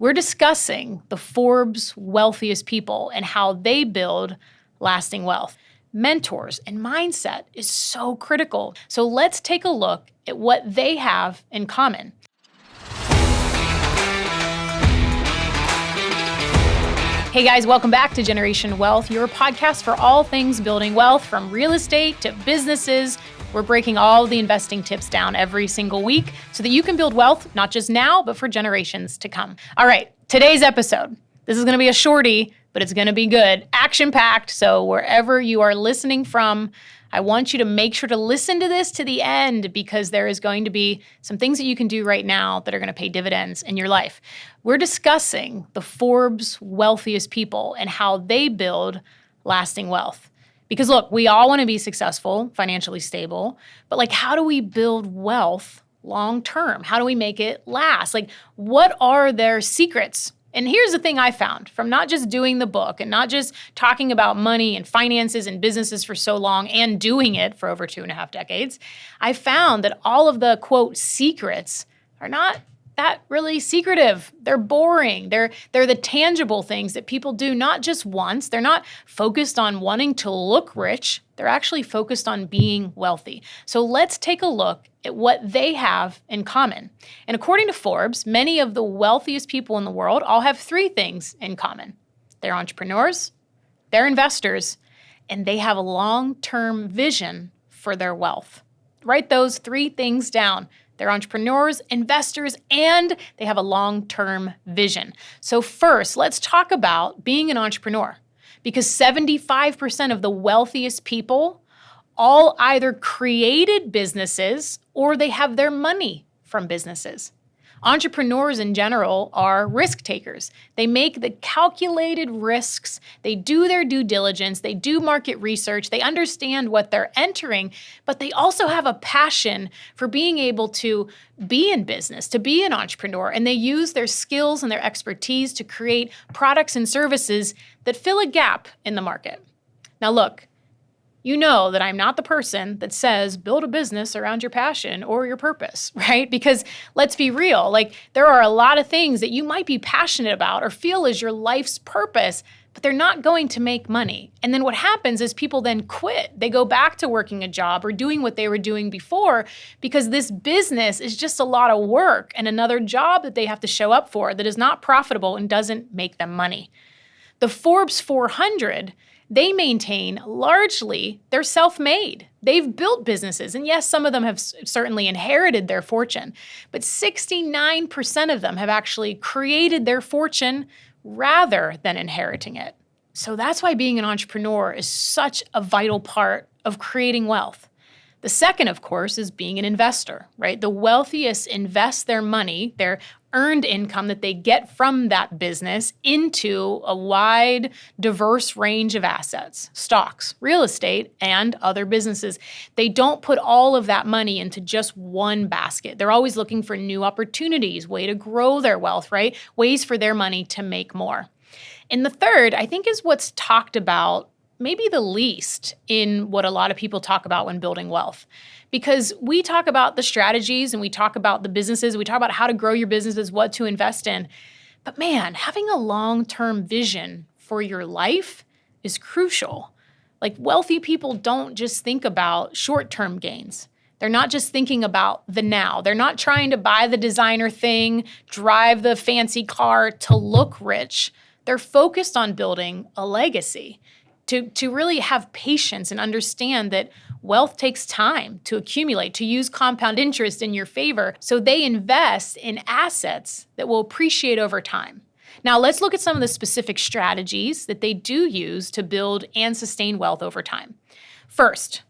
We're discussing the Forbes wealthiest people and how they build lasting wealth. Mentors and mindset is so critical. So let's take a look at what they have in common. Hey guys, welcome back to Generation Wealth, your podcast for all things building wealth, from real estate to businesses. We're breaking all the investing tips down every single week so that you can build wealth, not just now, but for generations to come. All right, today's episode. This is going to be a shorty, but it's going to be good, action-packed. So wherever you are listening from, I want you to make sure to listen to this to the end, because there is going to be some things that you can do right now that are going to pay dividends in your life. We're discussing the Forbes wealthiest people and how they build lasting wealth. Because look, we all want to be successful, financially stable, but how do we build wealth long term? How do we make it last? What are their secrets? And here's the thing I found from not just doing the book and not just talking about money and finances and businesses for so long and doing it for over 2.5 decades. I found that all of the, quote, secrets are not that really secretive. They're boring. They're the tangible things that people do not just once. They're not focused on wanting to look rich. They're actually focused on being wealthy. So let's take a look at what they have in common. And according to Forbes, many of the wealthiest people in the world all have 3 things in common. They're entrepreneurs, they're investors, and they have a long-term vision for their wealth. Write those 3 things down. They're entrepreneurs, investors, and they have a long-term vision. So first, let's talk about being an entrepreneur, because 75% of the wealthiest people all either created businesses or they have their money from businesses. Entrepreneurs in general are risk takers. They make the calculated risks, they do their due diligence, they do market research, they understand what they're entering, but they also have a passion for being able to be in business, to be an entrepreneur, and they use their skills and their expertise to create products and services that fill a gap in the market. Now look, you know that I'm not the person that says build a business around your passion or your purpose, right? Because let's be real, there are a lot of things that you might be passionate about or feel is your life's purpose, but they're not going to make money. And then what happens is people then quit. They go back to working a job or doing what they were doing before because this business is just a lot of work and another job that they have to show up for that is not profitable and doesn't make them money. The Forbes 400, they maintain largely they're self-made. They've built businesses. And yes, some of them have certainly inherited their fortune, but 69% of them have actually created their fortune rather than inheriting it. So that's why being an entrepreneur is such a vital part of creating wealth. The second, of course, is being an investor, right? The wealthiest invest their money, their earned income that they get from that business, into a wide, diverse range of assets, stocks, real estate, and other businesses. They don't put all of that money into just one basket. They're always looking for new opportunities, way to grow their wealth, right? Ways for their money to make more. And the third, I think, is what's talked about maybe the least in what a lot of people talk about when building wealth. Because we talk about the strategies and we talk about the businesses, we talk about how to grow your businesses, what to invest in. But man, having a long-term vision for your life is crucial. Wealthy people don't just think about short-term gains. They're not just thinking about the now. They're not trying to buy the designer thing, drive the fancy car to look rich. They're focused on building a legacy. To really have patience and understand that wealth takes time to accumulate, to use compound interest in your favor. So they invest in assets that will appreciate over time. Now let's look at some of the specific strategies that they do use to build and sustain wealth over time. First,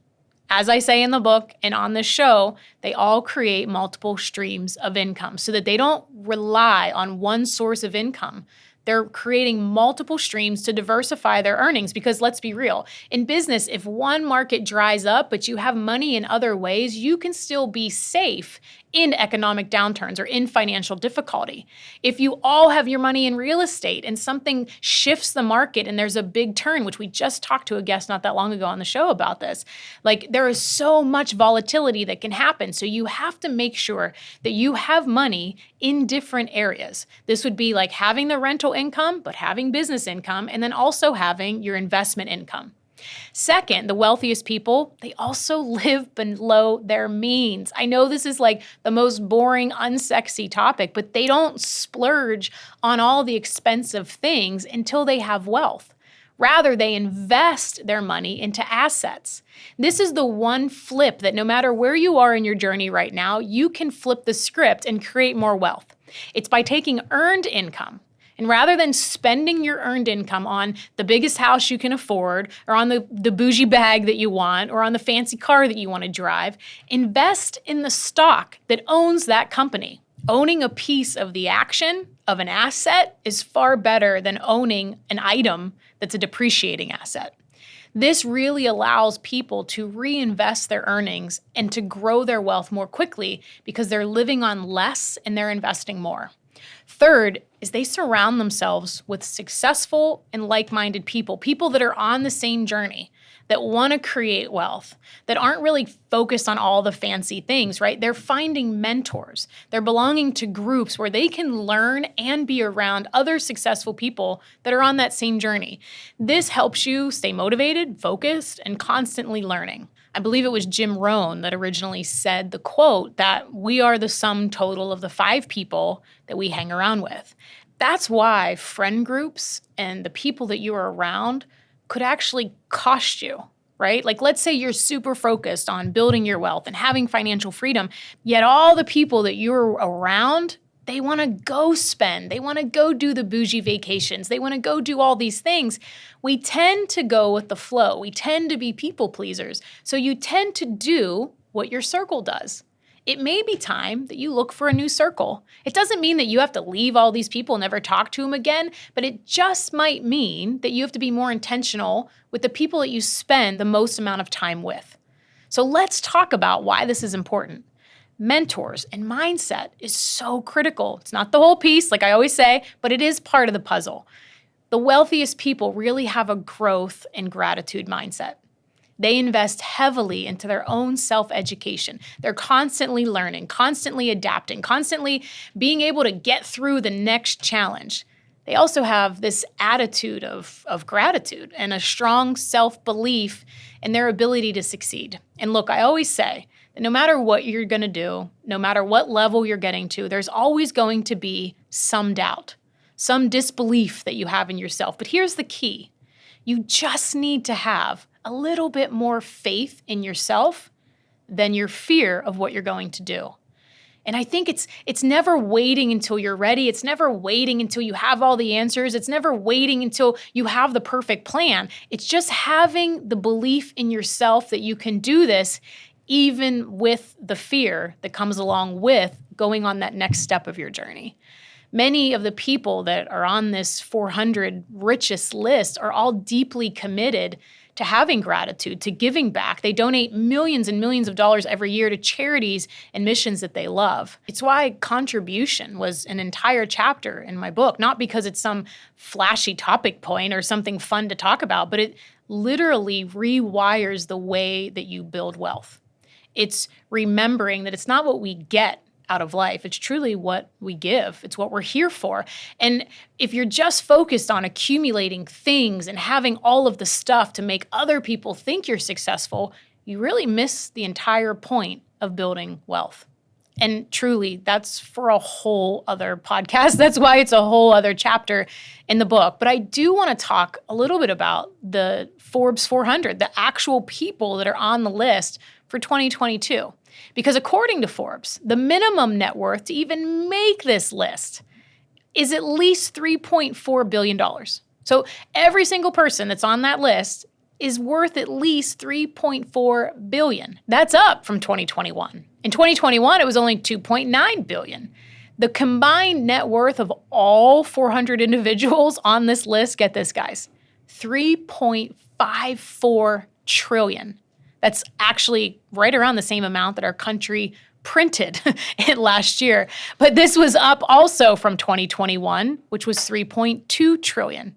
as I say in the book and on this show, they all create multiple streams of income so that they don't rely on one source of income. They're creating multiple streams to diversify their earnings because let's be real, in business, if one market dries up, but you have money in other ways, you can still be safe in economic downturns or in financial difficulty. If you all have your money in real estate and something shifts the market and there's a big turn, which we just talked to a guest not that long ago on the show about this, like there is so much volatility that can happen. So you have to make sure that you have money in different areas. This would be like having the rental income, but having business income, and then also having your investment income. Second, the wealthiest people, they also live below their means. I know this is like the most boring, unsexy topic, but they don't splurge on all the expensive things until they have wealth. Rather, they invest their money into assets. This is the one flip that no matter where you are in your journey right now, you can flip the script and create more wealth. It's by taking earned income. And rather than spending your earned income on the biggest house you can afford, or on the bougie bag that you want, or on the fancy car that you want to drive, invest in the stock that owns that company. Owning a piece of the action of an asset is far better than owning an item that's a depreciating asset. This really allows people to reinvest their earnings and to grow their wealth more quickly because they're living on less and they're investing more. Third is they surround themselves with successful and like-minded people, people that are on the same journey, that want to create wealth, that aren't really focused on all the fancy things, right? They're finding mentors. They're belonging to groups where they can learn and be around other successful people that are on that same journey. This helps you stay motivated, focused, and constantly learning. I believe it was Jim Rohn that originally said the quote that we are the sum total of the 5 people that we hang around with. That's why friend groups and the people that you are around could actually cost you, right? Like let's say you're super focused on building your wealth and having financial freedom, yet all the people that you're around, they want to go spend. They want to go do the bougie vacations. They want to go do all these things. We tend to go with the flow. We tend to be people pleasers. So you tend to do what your circle does. It may be time that you look for a new circle. It doesn't mean that you have to leave all these people and never talk to them again, but it just might mean that you have to be more intentional with the people that you spend the most amount of time with. So let's talk about why this is important. Mentors and mindset is so critical. It's not the whole piece, like I always say, but it is part of the puzzle. The wealthiest people really have a growth and gratitude mindset. They invest heavily into their own self-education. They're constantly learning, constantly adapting, constantly being able to get through the next challenge. They also have this attitude of gratitude and a strong self-belief in their ability to succeed. And look, I always say that no matter what you're going to do, no matter what level you're getting to, there's always going to be some doubt, some disbelief that you have in yourself. But here's the key. You just need to have a little bit more faith in yourself than your fear of what you're going to do. And I think it's never waiting until you're ready. It's never waiting until you have all the answers. It's never waiting until you have the perfect plan. It's just having the belief in yourself that you can do this, even with the fear that comes along with going on that next step of your journey. Many of the people that are on this 400 richest list are all deeply committed to having gratitude, to giving back. They donate millions and millions of dollars every year to charities and missions that they love. It's why contribution was an entire chapter in my book, not because it's some flashy topic point or something fun to talk about, but it literally rewires the way that you build wealth. It's remembering that it's not what we get out of life. It's truly what we give. It's what we're here for. And if you're just focused on accumulating things and having all of the stuff to make other people think you're successful, you really miss the entire point of building wealth. And truly, that's for a whole other podcast. That's why it's a whole other chapter in the book. But I do want to talk a little bit about the Forbes 400, the actual people that are on the list for 2022. Because according to Forbes, the minimum net worth to even make this list is at least $3.4 billion. So every single person that's on that list is worth at least $3.4 billion. That's up from 2021. In 2021, it was only $2.9 billion. The combined net worth of all 400 individuals on this list, get this, guys, $3.54 trillion. That's actually right around the same amount that our country printed last year. But this was up also from 2021, which was 3.2 trillion.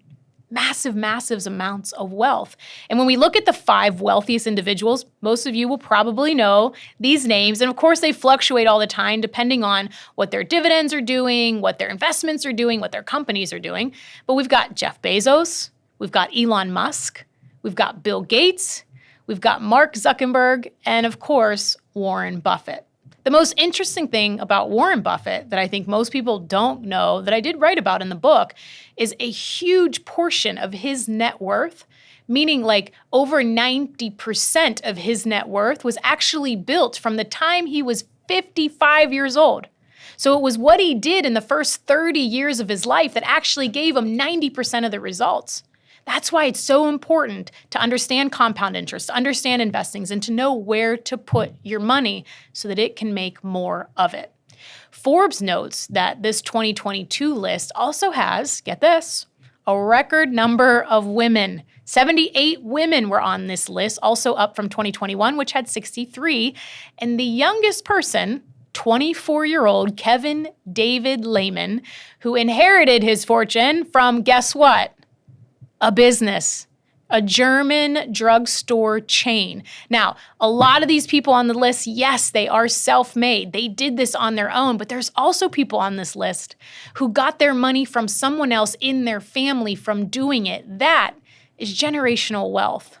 Massive, massive amounts of wealth. And when we look at the 5 wealthiest individuals, most of you will probably know these names. And of course, they fluctuate all the time depending on what their dividends are doing, what their investments are doing, what their companies are doing. But we've got Jeff Bezos, we've got Elon Musk, we've got Bill Gates, we've got Mark Zuckerberg, and of course, Warren Buffett. The most interesting thing about Warren Buffett that I think most people don't know, that I did write about in the book, is a huge portion of his net worth, meaning like over 90% of his net worth was actually built from the time he was 55 years old. So it was what he did in the first 30 years of his life that actually gave him 90% of the results. That's why it's so important to understand compound interest, to understand investings, and to know where to put your money so that it can make more of it. Forbes notes that this 2022 list also has, get this, a record number of women. 78 women were on this list, also up from 2021, which had 63. And the youngest person, 24-year-old Kevin David Lehman, who inherited his fortune from, guess what? A business, a German drugstore chain. Now, a lot of these people on the list, yes, they are self-made. They did this on their own, but there's also people on this list who got their money from someone else in their family from doing it. That is generational wealth.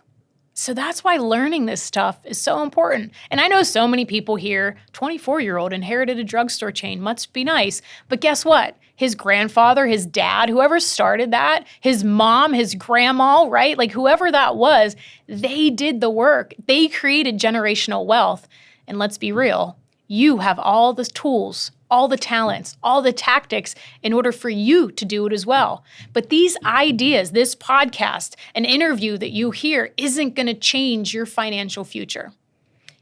So that's why learning this stuff is so important. And I know so many people here, 24-year-old inherited a drugstore chain, must be nice. But guess what? His grandfather, his dad, whoever started that, his mom, his grandma, right? Like whoever that was, they did the work. They created generational wealth. And let's be real, you have all the tools, all the talents, all the tactics in order for you to do it as well. But these ideas, this podcast, an interview that you hear isn't going to change your financial future.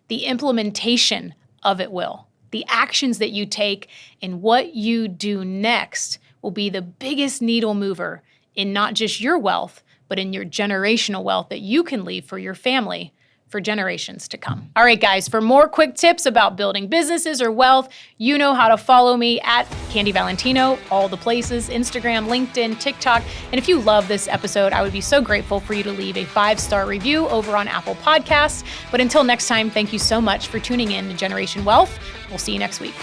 The implementation of it will. The actions that you take and what you do next will be the biggest needle mover in not just your wealth, but in your generational wealth that you can leave for your family for generations to come. All right, guys, for more quick tips about building businesses or wealth, you know how to follow me at Candy Valentino, all the places, Instagram, LinkedIn, TikTok. And if you love this episode, I would be so grateful for you to leave a 5-star review over on Apple Podcasts. But until next time, thank you so much for tuning in to Generation Wealth. We'll see you next week.